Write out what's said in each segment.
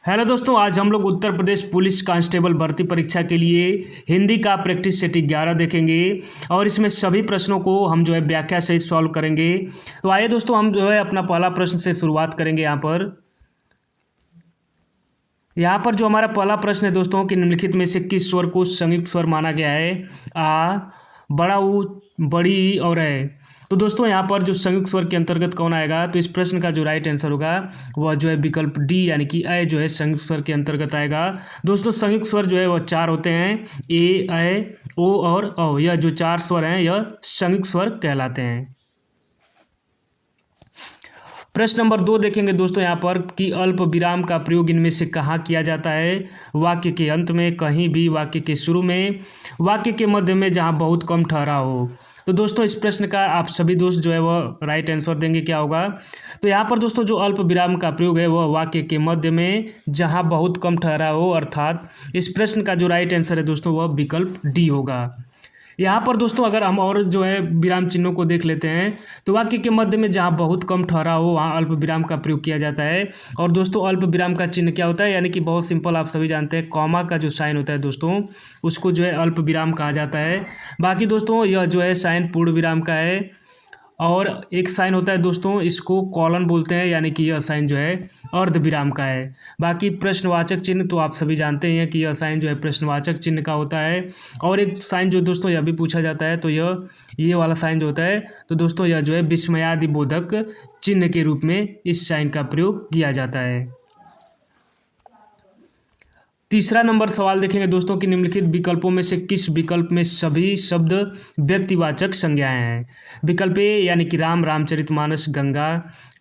Hello दोस्तों, आज हम लोग उत्तर प्रदेश पुलिस कांस्टेबल भर्ती परीक्षा के लिए हिंदी का प्रैक्टिस सेट 11 देखेंगे और इसमें सभी प्रश्नों को हम व्याख्या सहित सॉल्व करेंगे। तो आइए दोस्तों, हम अपना पहला प्रश्न से शुरुआत करेंगे। यहाँ पर जो हमारा पहला प्रश्न है दोस्तों कि निम्नलिखित में से किस स्वर को संयुक्त स्वर माना गया है? आ, बड़ा ऊ, बड़ी ई और है। तो दोस्तों यहाँ पर जो संयुक्त स्वर के अंतर्गत कौन आएगा? तो इस प्रश्न का जो राइट आंसर होगा वह विकल्प डी यानी कि अ संयुक्त स्वर के अंतर्गत आएगा। दोस्तों संयुक्त स्वर वह चार होते हैं, ए, ओ और औ। यह जो चार स्वर हैं यह संयुक्त स्वर कहलाते हैं। प्रश्न नंबर 2 देखेंगे दोस्तों यहाँ पर कि अल्प विराम का प्रयोग इनमें से कहाँ किया जाता है? वाक्य के अंत में, कहीं भी, वाक्य के शुरू में, वाक्य के मध्य में, जहाँ बहुत कम ठहराव हो। तो दोस्तों इस प्रश्न का आप सभी दोस्त वह राइट आंसर देंगे। क्या होगा? तो यहाँ पर दोस्तों जो अल्प विराम का प्रयोग है वह वाक्य के मध्य में, जहाँ बहुत कम ठहराव हो, अर्थात इस प्रश्न का जो राइट आंसर है दोस्तों वह विकल्प डी होगा। यहाँ पर दोस्तों अगर हम और विराम चिन्हों को देख लेते हैं तो वाक्य के मध्य में जहाँ बहुत कम ठहराव हो वहाँ अल्प विराम का प्रयोग किया जाता है। और दोस्तों अल्प विराम का चिन्ह क्या होता है? यानी कि बहुत सिंपल, आप सभी जानते हैं, कॉमा का जो साइन होता है दोस्तों उसको अल्प विराम कहा जाता है। बाकी दोस्तों यह साइन पूर्ण विराम का है। और एक साइन होता है दोस्तों, इसको कॉलन बोलते हैं, यानी कि यह साइन अर्ध विराम का है। बाकी प्रश्नवाचक चिन्ह तो आप सभी जानते हैं कि यह साइन प्रश्नवाचक चिन्ह का होता है। और एक साइन दोस्तों यह भी पूछा जाता है, तो ये वाला साइन जो होता है तो दोस्तों यह विस्मयादि बोधक चिन्ह के रूप में इस साइन का प्रयोग किया जाता है। तीसरा नंबर सवाल देखेंगे दोस्तों कि निम्नलिखित विकल्पों में से किस विकल्प में सभी शब्द व्यक्तिवाचक संज्ञाएं हैं? विकल्प ए यानी कि राम, रामचरितमानस, गंगा,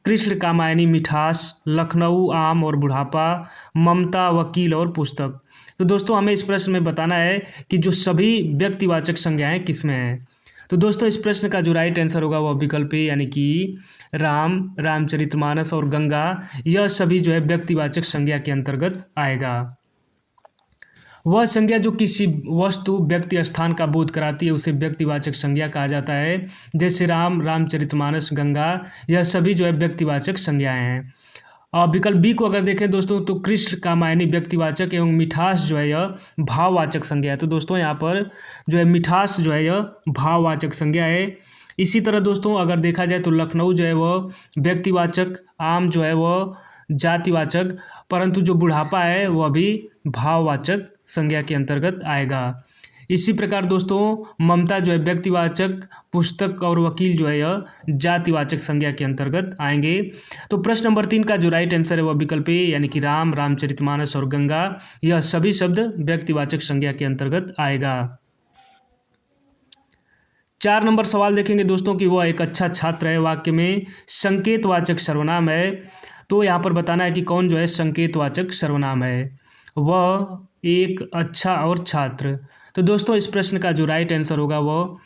कृष्ण, कामायनी, मिठास, लखनऊ, आम और बुढ़ापा, ममता, वकील और पुस्तक। तो दोस्तों हमें इस प्रश्न में बताना है कि जो सभी व्यक्तिवाचक संज्ञाएं किसमें हैं। तो दोस्तों इस प्रश्न का जो राइट आंसर होगा वह विकल्प ए यानी कि राम, रामचरितमानस और गंगा, यह सभी व्यक्तिवाचक संज्ञा के अंतर्गत आएगा। वह संज्ञा जो किसी वस्तु, व्यक्ति, स्थान का बोध कराती है उसे व्यक्तिवाचक संज्ञा कहा जाता है। जैसे राम, रामचरितमानस, गंगा, यह सभी व्यक्तिवाचक संज्ञाएं हैं। और विकल्प बी को अगर देखें दोस्तों तो कृष्ण, कामायनी व्यक्तिवाचक एवं मिठास यह भाववाचक संज्ञा है। तो दोस्तों यहाँ पर मिठास यह भाववाचक संज्ञा है। इसी तरह दोस्तों अगर देखा जाए तो लखनऊ वह व्यक्तिवाचक, आम वह जातिवाचक, परंतु जो बुढ़ापा है वह भी भाववाचक संज्ञा के अंतर्गत आएगा। इसी प्रकार दोस्तों ममता व्यक्तिवाचक, पुस्तक और वकील यह जातिवाचक संज्ञा के अंतर्गत आएंगे। तो प्रश्न नंबर 3 का जो राइट आंसर है वह विकल्प ए यानी कि राम, रामचरितमानस और गंगा, यह सभी शब्द व्यक्तिवाचक संज्ञा के अंतर्गत आएगा। 4 नंबर सवाल देखेंगे दोस्तों कि वह एक अच्छा छात्र है वाक्य में संकेतवाचक सर्वनाम है। तो यहाँ पर बताना है कि कौन संकेतवाचक सर्वनाम है। वह एक अच्छा और छात्र। तो दोस्तों इस प्रश्न का जो राइट आंसर होगा वह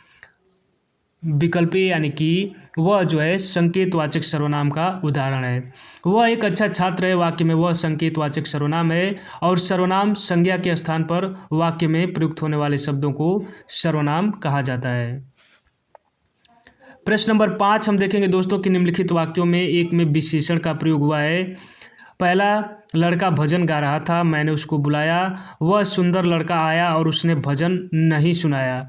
विकल्प ए यानी कि वह संकेतवाचक सर्वनाम का उदाहरण है। वह एक अच्छा छात्र है वाक्य में वह संकेतवाचक सर्वनाम है और सर्वनाम संज्ञा के स्थान पर वाक्य में प्रयुक्त होने वाले शब्दों को सर्वनाम कहा जाता है। प्रश्न नंबर 5 हम देखेंगे दोस्तों कि निम्नलिखित वाक्यों में एक में विशेषण का प्रयोग हुआ है। पहला, लड़का भजन गा रहा था, मैंने उसको बुलाया, वह सुंदर लड़का आया और उसने भजन नहीं सुनाया।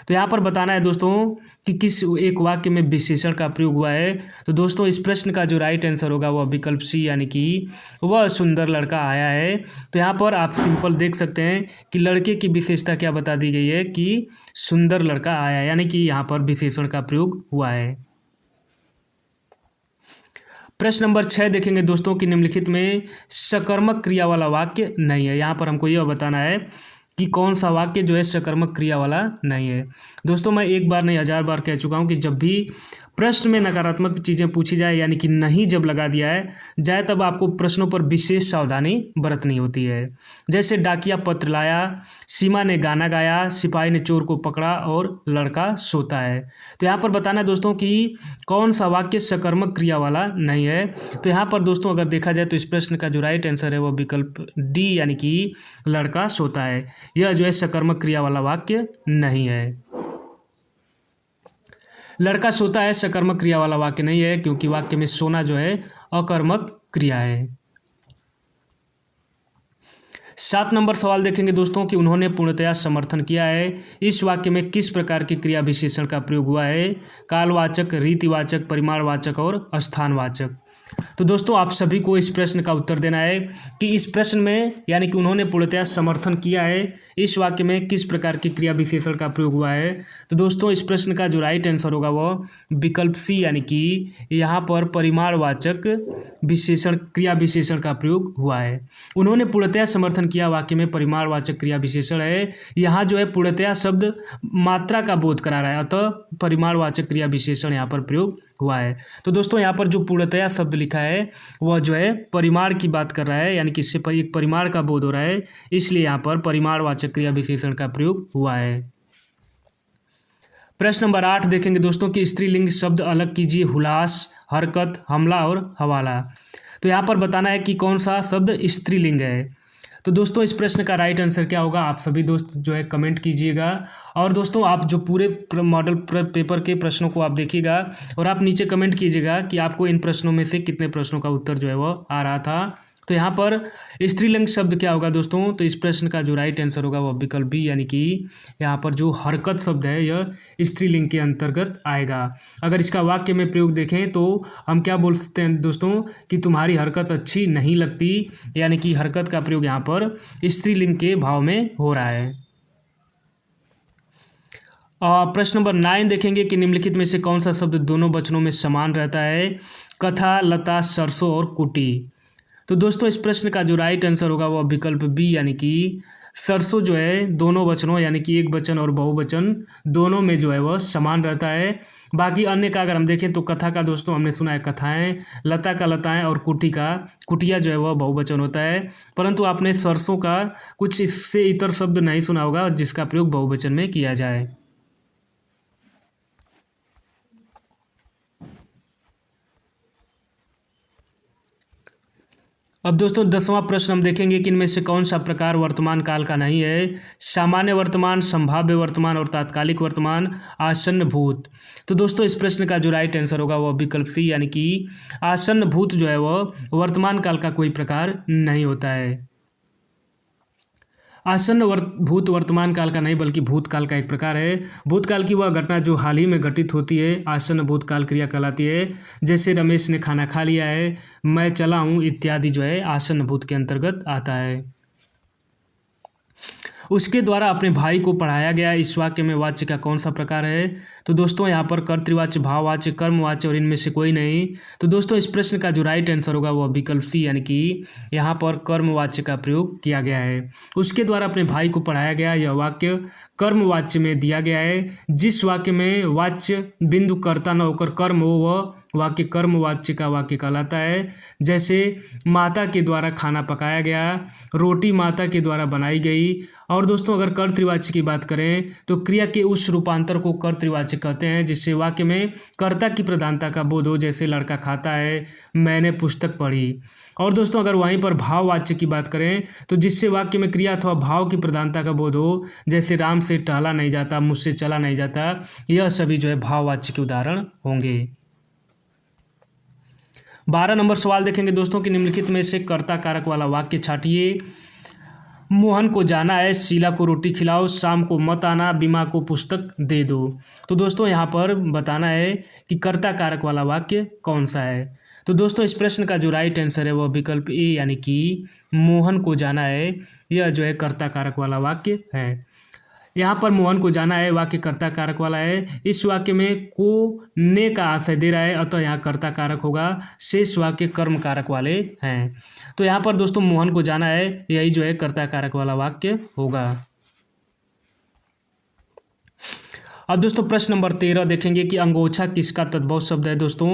तो यहाँ पर बताना है दोस्तों कि किस एक वाक्य में विशेषण का प्रयोग हुआ है। तो दोस्तों इस प्रश्न का जो राइट आंसर होगा वह विकल्प सी यानी कि वह सुंदर लड़का आया है। तो यहाँ पर आप सिंपल देख सकते हैं कि लड़के की विशेषता क्या बता दी गई है कि सुंदर लड़का आया, यानी कि यहाँ पर विशेषण का प्रयोग हुआ है। प्रश्न नंबर 6 देखेंगे दोस्तों कि निम्नलिखित में सकर्मक क्रिया वाला वाक्य नहीं है। यहाँ पर हमको यह बताना है कि कौन सा वाक्य सकर्मक क्रिया वाला नहीं है। दोस्तों मैं एक बार नहीं 1000 बार कह चुका हूँ कि जब भी प्रश्न में नकारात्मक चीज़ें पूछी जाए यानी कि नहीं जब लगा दिया जाए तब आपको प्रश्नों पर विशेष सावधानी बरतनी होती है। जैसे डाकिया पत्र लाया, सीमा ने गाना गाया, सिपाही ने चोर को पकड़ा और लड़का सोता है। तो यहाँ पर बताना है दोस्तों कि कौन सा वाक्य सकर्मक क्रिया वाला नहीं है। तो यहाँ पर दोस्तों अगर देखा जाए तो इस प्रश्न का जो राइट आंसर है वह विकल्प डी यानी कि लड़का सोता है। यह सकर्मक क्रिया वाला वाक्य नहीं है। लड़का सोता है सकर्मक क्रिया वाला वाक्य नहीं है, क्योंकि वाक्य में सोना अकर्मक क्रिया है। 7 नंबर सवाल देखेंगे दोस्तों कि उन्होंने पूर्णतया समर्थन किया है। इस वाक्य में किस प्रकार की क्रिया विशेषण का प्रयोग हुआ है? कालवाचक, रीतिवाचक, परिमाणवाचक और स्थानवाचक। तो दोस्तों आप सभी को इस प्रश्न का उत्तर देना है कि इस प्रश्न में यानी कि उन्होंने पूर्णतया समर्थन किया है, इस वाक्य में किस प्रकार की क्रिया विशेषण का प्रयोग हुआ है। तो दोस्तों इस प्रश्न का जो राइट आंसर होगा वह विकल्प सी, यानी कि यहाँ पर परिमाणवाचक विशेषण क्रिया विशेषण का प्रयोग हुआ है। उन्होंने पूर्णतया समर्थन किया वाक्य में परिमाणवाचक क्रिया विशेषण है। यहाँ जो है पूर्णतया शब्द मात्रा का बोध करा रहा है, अतः परिमाणवाचक क्रिया विशेषण यहाँ पर प्रयोग हुआ है। तो दोस्तों यहाँ पर जो पूर्णतया शब्द लिखा है वह जो है परिमाण की बात कर रहा है, यानी कि इससे एक परिमाण का बोध हो रहा है, इसलिए यहाँ पर परिमाणवाचक क्रिया विशेषण का प्रयोग हुआ है। प्रश्न नंबर 8 देखेंगे दोस्तों कि स्त्रीलिंग शब्द अलग कीजिए। हुलास, हरकत, हमला और हवाला। तो यहाँ पर बताना है कि कौन सा शब्द स्त्रीलिंग है। तो दोस्तों इस प्रश्न का राइट आंसर क्या होगा, आप सभी दोस्त जो है कमेंट कीजिएगा। और दोस्तों आप जो पूरे मॉडल पेपर के प्रश्नों को आप देखिएगा और आप नीचे कमेंट कीजिएगा कि आपको इन प्रश्नों में से कितने प्रश्नों का उत्तर जो है वो आ रहा था। तो यहाँ पर स्त्रीलिंग शब्द क्या होगा दोस्तों, तो इस प्रश्न का जो राइट आंसर होगा वह विकल्प बी, यानी कि यहाँ पर जो हरकत शब्द है यह स्त्रीलिंग के अंतर्गत आएगा। अगर इसका वाक्य में प्रयोग देखें तो हम क्या बोल सकते हैं दोस्तों कि तुम्हारी हरकत अच्छी नहीं लगती, यानी कि हरकत का प्रयोग यहाँ पर स्त्रीलिंग के भाव में हो रहा है। प्रश्न नंबर 9 देखेंगे कि निम्नलिखित में से कौन सा शब्द दोनों वचनों में समान रहता है? कथा, लता, सरसों और कुटी। तो दोस्तों इस प्रश्न का जो राइट आंसर होगा वह विकल्प बी, यानी कि सरसों जो है दोनों वचनों यानी कि एक वचन और बहुवचन दोनों में जो है वह समान रहता है। बाकी अन्य का अगर हम देखें तो कथा का दोस्तों हमने सुना है कथाएं, लता का लताएं और कुटी का कुटिया जो है वह बहुवचन होता है। परंतु आपने सरसों का कुछ इससे इतर शब्द नहीं सुना होगा जिसका प्रयोग बहुवचन में किया जाए। अब दोस्तों 10वां प्रश्न हम देखेंगे कि इनमें से कौन सा प्रकार वर्तमान काल का नहीं है? सामान्य वर्तमान, संभाव्य वर्तमान और तात्कालिक वर्तमान, आसन्न भूत। तो दोस्तों इस प्रश्न का जो राइट आंसर होगा वह विकल्प सी, यानी कि आसन्न भूत जो है वह वर्तमान काल का कोई प्रकार नहीं होता है। आसन्न भूत वर्तमान काल का नहीं बल्कि भूतकाल का एक प्रकार है। भूतकाल की वह घटना जो हाल ही में घटित होती है आसन्न भूतकाल क्रिया कहलाती है। जैसे रमेश ने खाना खा लिया है, मैं चला हूँ इत्यादि जो है आसन्न भूत के अंतर्गत आता है। उसके द्वारा अपने भाई को पढ़ाया गया, इस वाक्य में वाच्य का कौन सा प्रकार है? तो दोस्तों यहाँ पर कर्तृवाच्य, भाववाच्य, कर्मवाच्य और इनमें से कोई नहीं। तो दोस्तों इस प्रश्न का जो राइट आंसर होगा वह विकल्प सी, यानी कि यहाँ पर कर्मवाच्य का प्रयोग किया गया है। उसके द्वारा अपने भाई को पढ़ाया गया, यह वाक्य कर्मवाच्य में दिया गया है। जिस वाक्य में वाच्य बिंदु कर्ता न होकर कर्म हो वह वाक्य कर्मवाच्य का वाक्य कहलाता है। जैसे माता के द्वारा खाना पकाया गया, रोटी माता के द्वारा बनाई गई। और दोस्तों अगर कर्तृवाच्य की बात करें तो क्रिया के उस रूपांतर को कर्तृवाच्य कहते हैं जिससे वाक्य में कर्ता की प्रधानता का बोध हो। जैसे लड़का खाता है, मैंने पुस्तक पढ़ी। और दोस्तों अगर वहीं पर भाववाच्य की बात करें तो जिससे वाक्य में क्रिया अथवा भाव की प्रधानता का बोध हो, जैसे राम से टहला नहीं जाता, मुझसे चला नहीं जाता, यह सभी जो है भाववाच्य के उदाहरण होंगे। 12 नंबर सवाल देखेंगे दोस्तों कि निम्नलिखित में से कर्ता कारक वाला वाक्य छांटिए। मोहन को जाना है, शीला को रोटी खिलाओ, शाम को मत आना, बीमा को पुस्तक दे दो। तो दोस्तों यहाँ पर बताना है कि कर्ता कारक वाला वाक्य कौन सा है। तो दोस्तों इस प्रश्न का जो राइट आंसर है वह विकल्प ए, यानी कि मोहन को जाना है, यह जो है कर्ता कारक वाला वाक्य है। यहाँ पर मोहन को जाना है वाक्य कर्ता कारक वाला है। इस वाक्य में को ने का आशय दे रहा है, अतः यहाँ कर्ता कारक होगा। शेष वाक्य कर्म कारक वाले हैं। तो यहाँ पर दोस्तों मोहन को जाना है, यही जो है कर्ता कारक वाला वाक्य होगा। अब दोस्तों प्रश्न नंबर 13 देखेंगे कि अंगोछा किसका तद्भव शब्द है। दोस्तों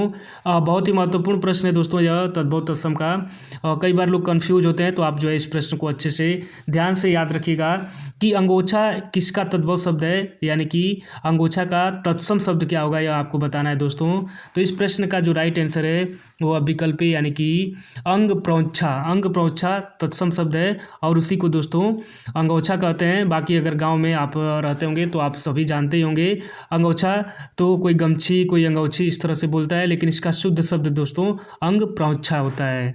बहुत ही महत्वपूर्ण प्रश्न है दोस्तों यह तद्भव तत्सम का। कई बार लोग कंफ्यूज होते हैं, तो आप जो है इस प्रश्न को अच्छे से ध्यान से याद रखिएगा कि अंगोछा किसका तद्भव शब्द है, यानी कि अंगोछा का तत्सम शब्द क्या होगा यह आपको बताना है दोस्तों। तो इस प्रश्न का जो राइट आंसर है वह विकल्प ए, यानी कि अंग प्रौच्छा। अंग प्रौच्छा तत्सम शब्द है और उसी को दोस्तों अंगोछा कहते हैं। बाकी अगर गांव में आप रहते होंगे तो आप सभी जानते ही होंगे अंगोछा तो कोई गमछी, कोई अंगोछी इस तरह से बोलता है, लेकिन इसका शुद्ध शब्द दोस्तों अंग प्रौच्छा होता है।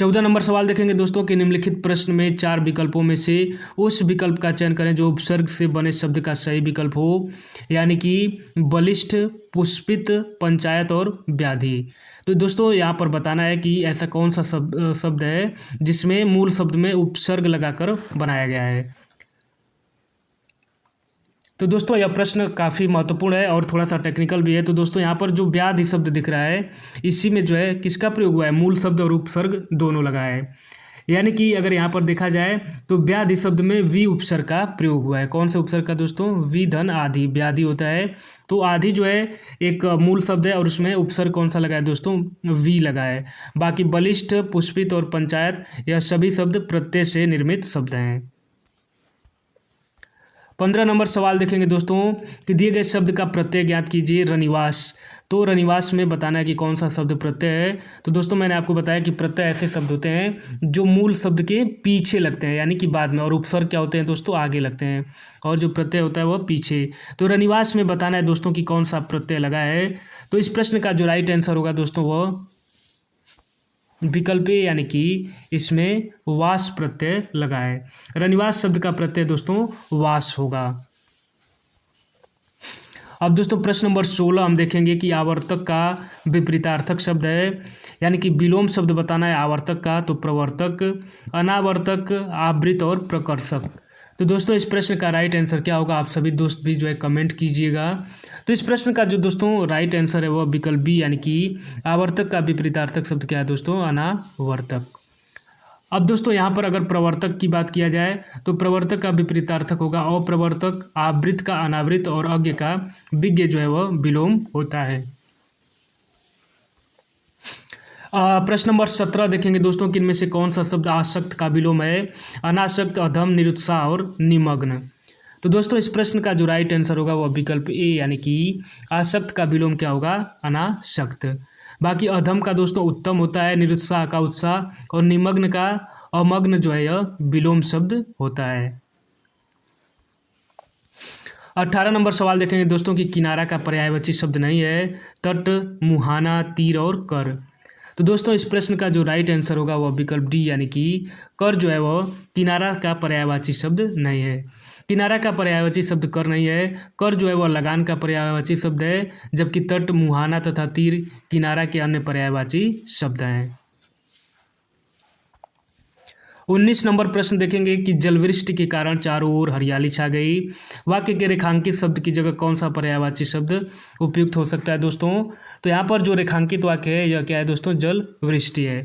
14 नंबर सवाल देखेंगे दोस्तों कि निम्नलिखित प्रश्न में 4 विकल्पों में से उस विकल्प का चयन करें जो उपसर्ग से बने शब्द का सही विकल्प हो, यानी कि बलिष्ठ, पुष्पित, पंचायत और व्याधि। तो दोस्तों यहाँ पर बताना है कि ऐसा कौन सा शब्द है जिसमें मूल शब्द में उपसर्ग लगाकर बनाया गया है। तो दोस्तों यह प्रश्न काफ़ी महत्वपूर्ण है और थोड़ा सा टेक्निकल भी है। तो दोस्तों यहाँ पर जो व्याधि शब्द दिख रहा है, इसी में जो है किसका प्रयोग हुआ है, मूल शब्द और उपसर्ग दोनों लगा है। यानी कि अगर यहाँ पर देखा जाए तो व्याधि शब्द में वी उपसर्ग का प्रयोग हुआ है। कौन से उपसर्ग का दोस्तों, वी धन आदि, व्याधि होता है। तो आदि जो है एक मूल शब्द है और उसमें उपसर्ग कौन सा लगा है दोस्तों, वी लगा है। बाकी बलिष्ठ, पुष्पित और पंचायत यह सभी शब्द प्रत्यय से निर्मित शब्द हैं। 15 नंबर सवाल देखेंगे दोस्तों कि दिए गए शब्द का प्रत्यय ज्ञात कीजिए। रनिवास। तो रनिवास में बताना है कि कौन सा शब्द प्रत्यय है। तो दोस्तों मैंने आपको बताया कि प्रत्यय ऐसे शब्द होते हैं जो मूल शब्द के पीछे लगते हैं, यानी कि बाद में, और उपसर्ग क्या होते हैं दोस्तों, आगे लगते हैं, और जो प्रत्यय होता है वह पीछे। तो रनिवास में बताना है दोस्तों कि कौन सा प्रत्यय लगा है। तो इस प्रश्न का जो राइट आंसर होगा दोस्तों वह विकल्प ए, यानी कि इसमें वास प्रत्यय लगा है। रनिवास शब्द का प्रत्यय दोस्तों वास होगा। अब दोस्तों प्रश्न नंबर 16 हम देखेंगे कि आवर्तक का विपरीतार्थक शब्द है, यानी कि विलोम शब्द बताना है आवर्तक का। तो प्रवर्तक, अनावर्तक, आवृत और प्रकर्षक। तो दोस्तों इस प्रश्न का राइट आंसर क्या होगा, आप सभी दोस्त भी जो है कमेंट कीजिएगा। तो इस प्रश्न का जो दोस्तों राइट आंसर है वह विकल्प बी, यानी कि आवर्तक का विपरीतार्थक शब्द क्या है दोस्तों, अनावर्तक। अब दोस्तों यहाँ पर अगर प्रवर्तक की बात किया जाए तो प्रवर्तक का विपरीतार्थक होगा अप्रवर्तक, आवृत का अनावृत और अज्ञ का विज्ञ जो है वह विलोम होता है। प्रश्न नंबर 17 देखेंगे दोस्तों कि इनमें से कौन सा शब्द आसक्त का विलोम है। अनासक्त, अधम, निरुत्साह और निमग्न। तो दोस्तों इस प्रश्न का जो राइट आंसर होगा वह विकल्प ए, यानी कि आसक्त का विलोम क्या होगा, अनासक्त। बाकी अधम का दोस्तों उत्तम होता है, निरुत्साह का उत्साह, और निमग्न का अमग्न जो है यह विलोम शब्द होता है। 18 नंबर सवाल देखेंगे दोस्तों कि किनारा का पर्यायवाची शब्द नहीं है। तट, मुहाना, तीर और कर। तो दोस्तों इस प्रश्न का जो राइट आंसर होगा वह विकल्प डी, यानी कि कर जो है वह किनारा का पर्यायवाची शब्द नहीं है। किनारा का पर्यायवाची शब्द कर नहीं है। कर जो है वह लगान का पर्यायवाची शब्द है, जबकि तट, मुहाना तथा तीर किनारा के अन्य पर्यायवाची शब्द हैं। 19 नंबर प्रश्न देखेंगे कि जलवृष्टि के कारण चारों ओर हरियाली छा गई। वाक्य के रेखांकित शब्द की जगह कौन सा पर्यायवाची शब्द उपयुक्त हो सकता है दोस्तों। तो यहाँ पर जो रेखांकित वाक्य है यह क्या है दोस्तों, जलवृष्टि है।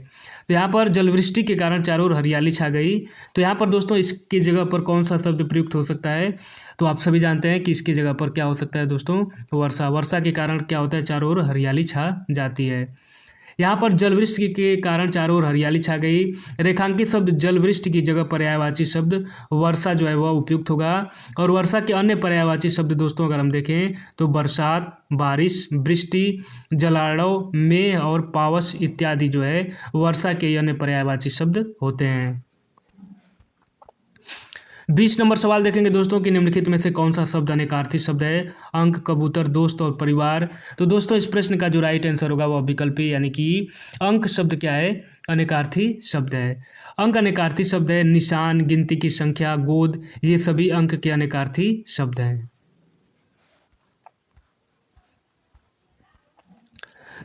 तो यहाँ पर जलवृष्टि के कारण चारों ओर हरियाली छा गई। तो यहाँ पर दोस्तों इसकी जगह पर कौन सा शब्द प्रयुक्त हो सकता है। तो आप सभी जानते हैं कि इसकी जगह पर क्या हो सकता है दोस्तों, वर्षा। वर्षा के कारण क्या होता है, चारों ओर हरियाली छा जाती है। यहाँ पर जलवृष्टि के कारण चारों ओर हरियाली छा गई। रेखांकित शब्द जलवृष्टि की जगह पर्यायवाची शब्द वर्षा जो है वह उपयुक्त होगा। और वर्षा के अन्य पर्यायवाची शब्द दोस्तों अगर हम देखें तो बरसात, बारिश, वृष्टि, जलाढ़व, मेघ और पावस इत्यादि जो है वर्षा के अन्य पर्यायवाची शब्द होते हैं। 20 नंबर सवाल देखेंगे दोस्तों कि निम्नलिखित में से कौन सा शब्द अनेकार्थी शब्द है। अंक, कबूतर, दोस्त और परिवार। तो दोस्तों इस प्रश्न का जो राइट आंसर होगा वह विकल्प ए, यानी कि अंक शब्द क्या है, अनेकार्थी शब्द है। अंक अनेकार्थी शब्द है। निशान, गिनती की संख्या, गोद, ये सभी अंक के अनेकार्थी शब्द हैं।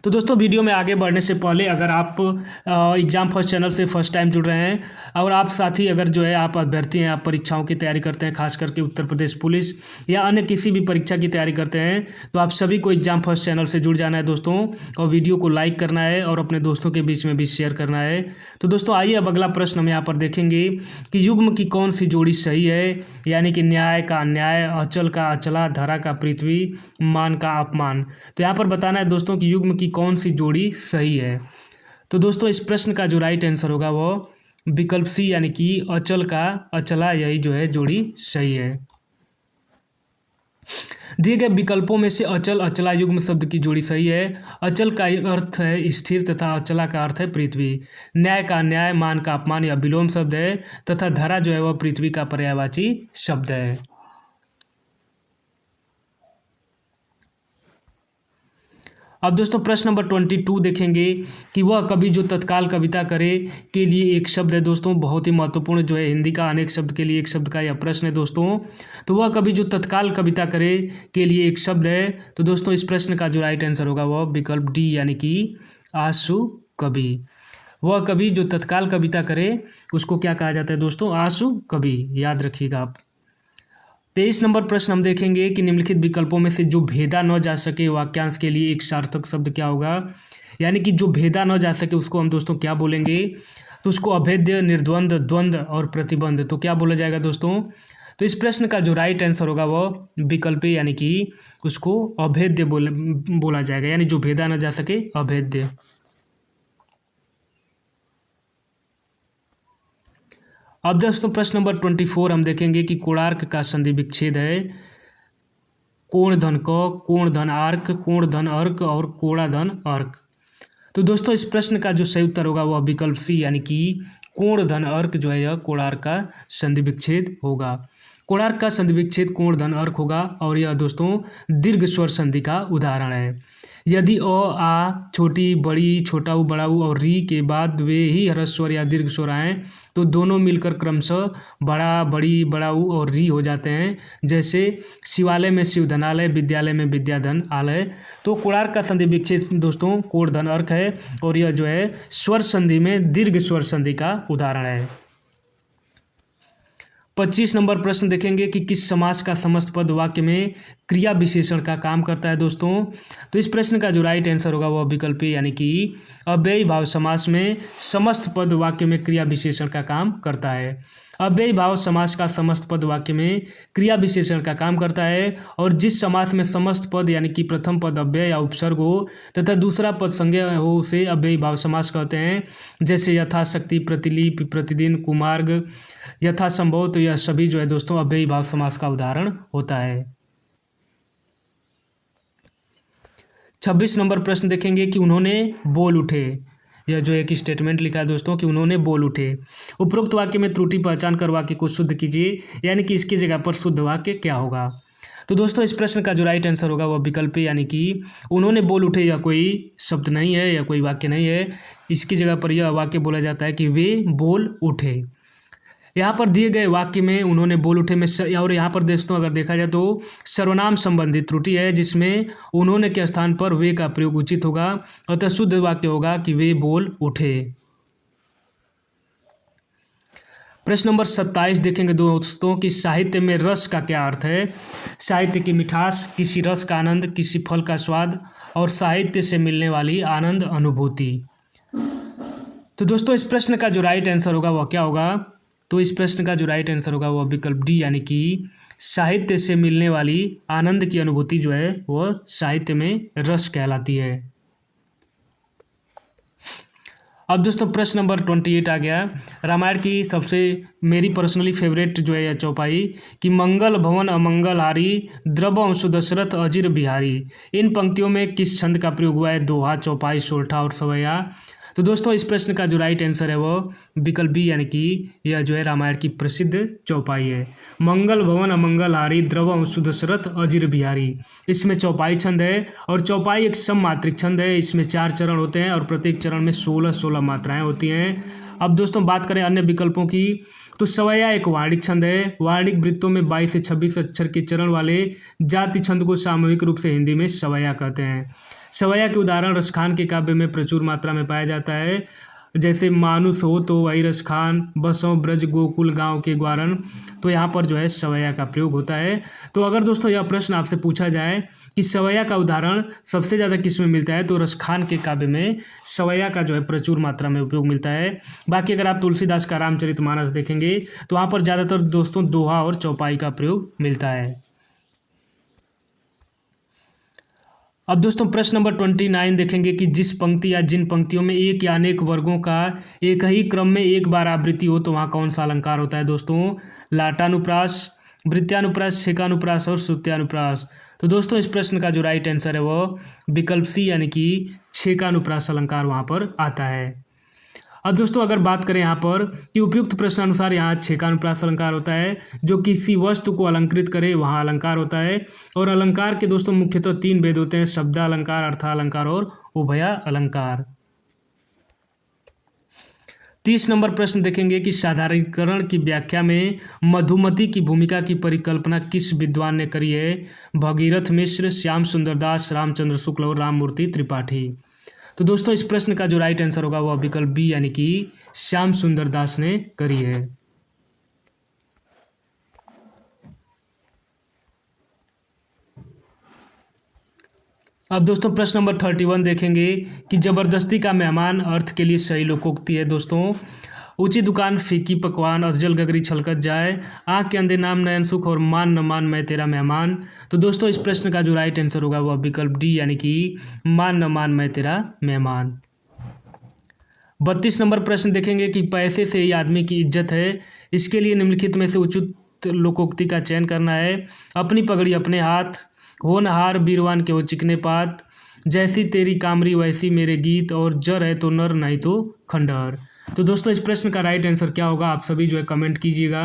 तो दोस्तों वीडियो में आगे बढ़ने से पहले अगर आप एग्ज़ाम फर्स्ट चैनल से फर्स्ट टाइम जुड़ रहे हैं और आप साथ ही अगर जो है आप अभ्यर्थी हैं, आप परीक्षाओं की तैयारी करते हैं, खास करके उत्तर प्रदेश पुलिस या अन्य किसी भी परीक्षा की तैयारी करते हैं, तो आप सभी को एग्ज़ाम फर्स्ट चैनल से जुड़ जाना है दोस्तों, और वीडियो को लाइक करना है और अपने दोस्तों के बीच में भी शेयर करना है। तो दोस्तों आइए अब अगला प्रश्न हम यहाँ पर देखेंगे कि युग्म की कौन सी जोड़ी सही है, यानी कि न्याय का अन्याय, अचल का अचला, धरा का पृथ्वी, मान का अपमान। तो यहाँ पर बताना है दोस्तों कि युग्म की कौन सी जोड़ी सही है। तो दोस्तों इस प्रश्न का जो राइट आंसर होगा वो विकल्प सी, यानी कि अचल का अचला, यही जो है जोड़ी सही है। दिए गए विकल्पों में से अचल, अचला युग्म शब्द की जोड़ी सही है। अचल का अर्थ है स्थिर तथा अचला का अर्थ है पृथ्वी। न्याय का न्याय, मान का अपमान या विलोम शब्द है, तथा धरा जो है वह पृथ्वी का पर्यायवाची शब्द है। अब दोस्तों प्रश्न नंबर 22 देखेंगे कि वह कवि जो तत्काल कविता करे के लिए एक शब्द है दोस्तों, बहुत ही महत्वपूर्ण जो है हिंदी का अनेक शब्द के लिए एक शब्द का यह प्रश्न है दोस्तों। तो वह कवि जो तत्काल कविता करे के लिए एक शब्द है, तो दोस्तों इस प्रश्न का जो राइट आंसर होगा वह विकल्प डी यानी कि आंसू कवि। वह कवि जो तत्काल कविता करे उसको क्या कहा जाता है दोस्तों, आंसू कवि, याद रखिएगा आप। 23 नंबर प्रश्न हम देखेंगे कि निम्नलिखित विकल्पों में से जो भेदा न जा सके वाक्यांश के लिए एक सार्थक शब्द क्या होगा, यानी कि जो भेदा न जा सके उसको हम दोस्तों क्या बोलेंगे, तो उसको अभेद्य, निर्द्वंद, द्वंद और प्रतिबंध, तो क्या बोला जाएगा दोस्तों। तो इस प्रश्न का जो राइट आंसर होगा वह विकल्प यानी कि उसको अभेद्य बोला जाएगा, यानी जो भेदा न जा सके अभेद्य। अब दोस्तों प्रश्न नंबर 24 हम देखेंगे कि कोणार्क का संधि विच्छेद है कोण धन क, कोण धन आर्क, कोण धन अर्क और कोणा धन अर्क। तो दोस्तों इस प्रश्न का जो सही उत्तर होगा वह विकल्प सी यानी कि कोण धन अर्क जो है यह कोणार्क का संधि विच्छेद होगा। कोणार्क का संधि विच्छेद कोण धन अर्क होगा और यह दोस्तों दीर्घ स्वर संधि का उदाहरण है। यदि अ, आ, छोटी, बड़ी, छोटा उ, बड़ा उ और री के बाद वे ही ह्रस्व स्वर या दीर्घ स्वर आएँ तो दोनों मिलकर क्रमशः बड़ा, बड़ी, बड़ा उ और री हो जाते हैं। जैसे शिवालय में शिवधनालय, विद्यालय में विद्याधन आलय। तो कोणार्क का संधि विच्छेद दोस्तों कोण धन अर्क है और यह जो है स्वर संधि में दीर्घ स्वर संधि का उदाहरण है। 25 नंबर प्रश्न देखेंगे कि किस समास का समस्त पद वाक्य में क्रिया विशेषण का काम करता है दोस्तों। तो इस प्रश्न का जो राइट आंसर होगा वह विकल्प यानी कि अव्ययी भाव समास में समस्त पद वाक्य में क्रिया विशेषण का काम करता है। अव्ययी भाव समास का समस्त पद वाक्य में क्रिया विशेषण का काम करता है और जिस समास में समस्त पद यानी कि प्रथम पद अव्यय या उपसर्ग हो तथा दूसरा पद संज्ञा हो उसे अव्ययी भाव समास कहते हैं। जैसे यथाशक्ति, प्रतिलिपि, प्रतिदिन, कुमार्ग, यथासंभव, तो यह सभी जो है दोस्तों अव्ययी भाव समास का उदाहरण होता है। 26 नंबर प्रश्न देखेंगे कि उन्होंने बोल उठे। यह जो एक स्टेटमेंट लिखा है दोस्तों कि उन्होंने बोल उठे। उपरोक्त वाक्य में त्रुटि पहचान कर वाक्य को शुद्ध कीजिए, यानी कि इसकी जगह पर शुद्ध वाक्य क्या होगा। तो दोस्तों इस प्रश्न का जो राइट आंसर होगा वह विकल्प यानी कि उन्होंने बोल उठे यह कोई शब्द नहीं है या कोई वाक्य नहीं है। इसकी जगह पर यह वाक्य बोला जाता है कि वे बोल उठे। यहाँ पर दिए गए वाक्य में उन्होंने बोल उठे में और यहाँ पर दोस्तों अगर देखा जाए तो सर्वनाम संबंधित त्रुटि है जिसमें उन्होंने के स्थान पर वे का प्रयोग उचित होगा, अतः शुद्ध वाक्य होगा कि वे बोल उठे। प्रश्न नंबर 27 देखेंगे दोस्तों कि साहित्य में रस का क्या अर्थ है। साहित्य की मिठास, किसी रस का आनंद, किसी फल का स्वाद और साहित्य से मिलने वाली आनंद अनुभूति। तो दोस्तों इस प्रश्न का जो राइट आंसर होगा वह क्या होगा, तो इस प्रश्न का जो राइट आंसर होगा वह विकल्प डी यानी कि साहित्य से मिलने वाली आनंद की अनुभूति जो है वह साहित्य में रस कहलाती है। अब दोस्तों प्रश्न नंबर 28 आ गया। रामायण की सबसे मेरी पर्सनली फेवरेट जो है यह चौपाई कि मंगल भवन अमंगल हारी, द्रवंशु दशरथ अजिर बिहारी। इन पंक्तियों में किस छंद का प्रयोग हुआ है, दोहा, चौपाई, सोलठा और सवैया। तो दोस्तों इस प्रश्न का जो राइट आंसर है वो विकल्प बी यानी कि यह जो है रामायण की प्रसिद्ध चौपाई है। मंगल भवन अमंगल हारी, द्रवंशु दशरथ अजिर बिहारी। इसमें चौपाई छंद है और चौपाई एक सममात्रिक छंद है। इसमें 4 चरण होते हैं और प्रत्येक चरण में 16 मात्राएं होती हैं। अब दोस्तों बात करें अन्य विकल्पों की तो सवैया एक वार्णिक छंद है। वार्णिक वृत्तों में 22 से 26 अक्षर के चरण वाले जाति छंद को सामूहिक रूप से हिंदी में सवैया कहते हैं। सवैया के उदाहरण रसखान के काव्य में प्रचुर मात्रा में पाया जाता है। जैसे मानुष हो तो वही रसखान, बसों ब्रज गोकुल गांव के ग्वारण। तो यहाँ पर जो है सवैया का प्रयोग होता है। तो अगर दोस्तों यह प्रश्न आपसे पूछा जाए कि सवैया का उदाहरण सबसे ज़्यादा किस में मिलता है, तो रसखान के काव्य में सवैया का जो है प्रचुर मात्रा में उपयोग मिलता है। बाकी अगर आप तुलसीदास का रामचरितमानस देखेंगे तो वहाँ पर ज़्यादातर दोस्तों दोहा और चौपाई का प्रयोग मिलता है। अब दोस्तों प्रश्न नंबर 29 देखेंगे कि जिस पंक्ति या जिन पंक्तियों में एक या अनेक वर्गों का एक ही क्रम में एक बार आवृत्ति हो तो वहाँ कौन सा अलंकार होता है दोस्तों, लाटानुप्रास, वृत्त्यानुप्रास, छेकानुप्रास और श्रुत्यानुप्रास। तो दोस्तों इस प्रश्न का जो राइट आंसर है वो विकल्प सी यानी कि छेकानुप्रास अलंकार वहाँ पर आता है। अब दोस्तों अगर बात करें यहाँ पर कि उपयुक्त प्रश्नानुसार यहाँ 6 का अनुप्रास अलंकार होता है, जो किसी वस्तु को अलंकृत करे वहाँ अलंकार होता है। और अलंकार के दोस्तों मुख्यतः 3 भेद होते हैं, शब्दालंकार, अर्थालंकार और उभया अलंकार। 30 नंबर प्रश्न देखेंगे कि साधारणीकरण की व्याख्या में मधुमती की भूमिका की परिकल्पना किस विद्वान ने करी है? भगीरथ मिश्र, श्याम सुंदर दास, रामचंद्र शुक्ल और राममूर्ति त्रिपाठी। तो दोस्तों इस प्रश्न का जो राइट आंसर होगा वह विकल्प बी यानी कि श्याम सुंदर दास ने करी है। अब दोस्तों प्रश्न नंबर 31 देखेंगे कि जबरदस्ती का मेहमान अर्थ के लिए सही लोकोक्ति है दोस्तों। ऊंची दुकान फीकी पकवान, अधजल गगरी छलकत जाए, आँख के अंधे नाम नयन सुख और मान न मान मैं तेरा मेहमान। तो दोस्तों इस प्रश्न का जो राइट आंसर होगा वह विकल्प डी यानी कि मान न मान मैं तेरा मेहमान। 32 नंबर प्रश्न देखेंगे कि पैसे से ही आदमी की इज्जत है, इसके लिए निम्नलिखित में से उचित लोकोक्ति का चयन करना है। अपनी पगड़ी अपने हाथ, होनहार बीरवान के वो चिकने पात, जैसी तेरी कामरी वैसी मेरे गीत, और जर है तो नर नहीं तो खंडहर। तो दोस्तों इस प्रश्न का राइट आंसर क्या होगा, आप सभी जो है कमेंट कीजिएगा।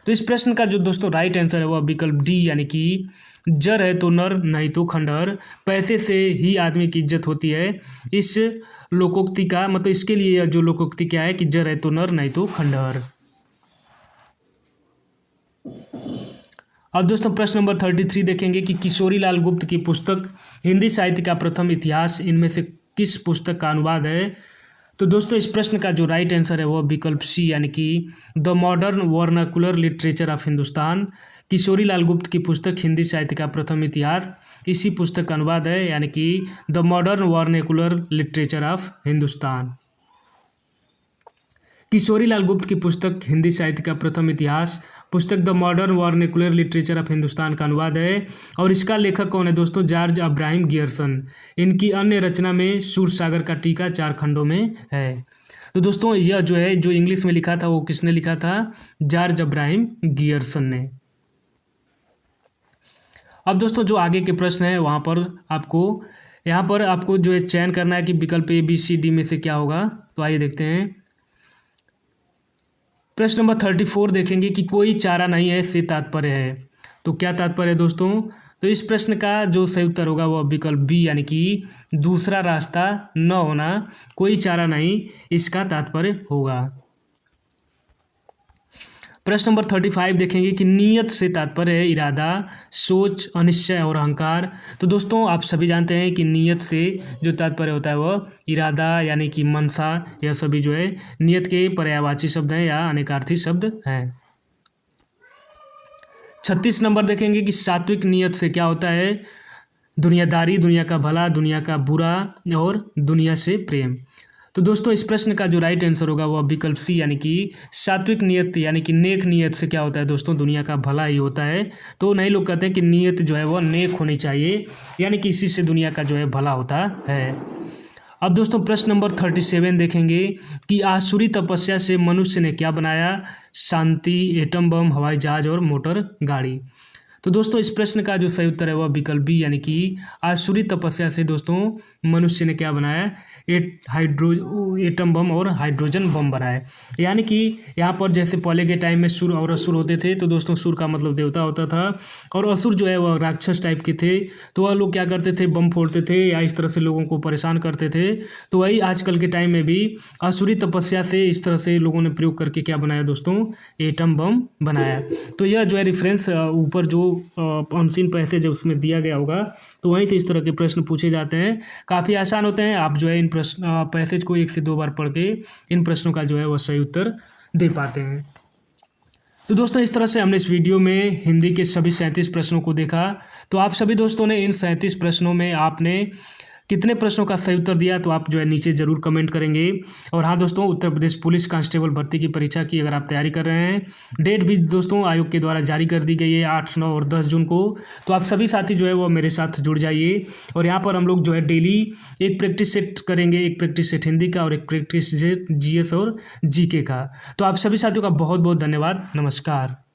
तो इस प्रश्न का जो दोस्तों राइट आंसर है वह विकल्प डी यानी कि जर है तो नर नहीं तो खंडहर। पैसे से ही आदमी की इज्जत होती है, इस लोकोक्ति का मतलब इसके लिए जो लोकोक्ति क्या है कि जर है तो नर नहीं तो खंडहर। अब दोस्तों प्रश्न नंबर 33 देखेंगे कि किशोरीलाल गुप्त की पुस्तक हिंदी साहित्य का प्रथम इतिहास इनमें से किस पुस्तक का अनुवाद है? तो दोस्तों इस प्रश्न का जो राइट आंसर है वह विकल्प सी यानी कि the modern vernacular literature of Hindustan. Kishorilal गुप्त की पुस्तक हिंदी साहित्य का प्रथम इतिहास इसी पुस्तक का अनुवाद है, यानी कि the modern vernacular literature of Hindustan. Kishorilal गुप्त की पुस्तक हिंदी साहित्य का प्रथम इतिहास पुस्तक the modern vernacular literature of Hindustan का अनुवाद है। और इसका लेखक कौन है दोस्तों? George Abraham Gierson. इनकी अन्य रचना में सूरसागर का टीका 4 खंडों में है। तो दोस्तों यह जो है जो इंग्लिश में लिखा था वो किसने लिखा था? जॉर्ज अब्राहम गियर्सन ने। अब दोस्तों जो आगे के प्रश्न है वहाँ पर यहाँ पर आपको जो है चयन करना है कि विकल्प ए बी सी डी में से क्या होगा। तो आइए देखते हैं। प्रश्न नंबर 34 देखेंगे कि कोई चारा नहीं है से तात्पर्य है। तो क्या तात्पर्य है दोस्तों? तो इस प्रश्न का जो सही उत्तर होगा वह विकल्प बी यानी कि दूसरा रास्ता न होना, कोई चारा नहीं, इसका तात्पर्य होगा। प्रश्न नंबर 35 देखेंगे कि नियत से तात्पर्य है इरादा, सोच, अनिश्चय और अहंकार। तो दोस्तों आप सभी जानते हैं कि नियत से जो तात्पर्य होता है वह इरादा यानी कि मनसा, यह सभी जो है नियत के पर्यायवाची शब्द हैं या अनेकार्थी शब्द हैं। 36 नंबर देखेंगे कि सात्विक नियत से क्या होता है? दुनियादारी, दुनिया का भला, दुनिया का बुरा और दुनिया से प्रेम। तो दोस्तों इस प्रश्न का जो राइट आंसर होगा वह विकल्प सी यानी कि सात्विक नियत यानी कि नेक नियत से क्या होता है दोस्तों? दुनिया का भला ही होता है। तो नए लोग कहते हैं कि नियत जो है वह नेक होनी चाहिए, यानी कि इसी से दुनिया का जो है भला होता है। अब दोस्तों प्रश्न नंबर 37 देखेंगे कि आसुरी तपस्या से मनुष्य ने क्या बनाया? शांति, एटम बम, हवाई जहाज और मोटर गाड़ी। तो दोस्तों इस प्रश्न का जो सही उत्तर है वह विकल्प बी यानी कि आसुरी तपस्या से दोस्तों मनुष्य ने क्या बनाया? एटम बम और हाइड्रोजन बम बनाए। यानी कि यहाँ पर जैसे पहले के टाइम में सुर और असुर होते थे, तो दोस्तों सुर का मतलब देवता होता था और असुर जो है वह राक्षस टाइप के थे। तो वह लोग क्या करते थे? बम फोड़ते थे या इस तरह से लोगों को परेशान करते थे। तो वही आजकल के टाइम में भी आसुरी तपस्या से इस तरह से लोगों ने प्रयोग करके क्या बनाया दोस्तों? एटम बम बनाया। तो यह जो है रेफरेंस ऊपर जो अनसीन पैसेज है उसमें दिया गया होगा, तो वहीं से इस तरह के प्रश्न पूछे जाते हैं। काफ़ी आसान होते हैं। आप जो है इन प्रश्न पैसेज को 1 से 2 बार पढ़ के इन प्रश्नों का जो है वह सही उत्तर दे पाते हैं। तो दोस्तों इस तरह से हमने इस वीडियो में हिंदी के सभी 37 प्रश्नों को देखा। तो आप सभी दोस्तों ने इन 37 प्रश्नों में आपने कितने प्रश्नों का सही उत्तर दिया तो आप जो है नीचे ज़रूर कमेंट करेंगे। और हाँ दोस्तों, उत्तर प्रदेश पुलिस कांस्टेबल भर्ती की परीक्षा की अगर आप तैयारी कर रहे हैं, डेट भी दोस्तों आयोग के द्वारा जारी कर दी गई है 8, 9 और 10 जून को। तो आप सभी साथी जो है वो मेरे साथ जुड़ जाइए। और यहाँ पर हम लोग जो है डेली एक प्रैक्टिस सेट करेंगे, एक प्रैक्टिस सेट हिंदी का और एक प्रैक्टिस सेट GS और GK का। तो आप सभी साथियों का बहुत बहुत धन्यवाद। नमस्कार।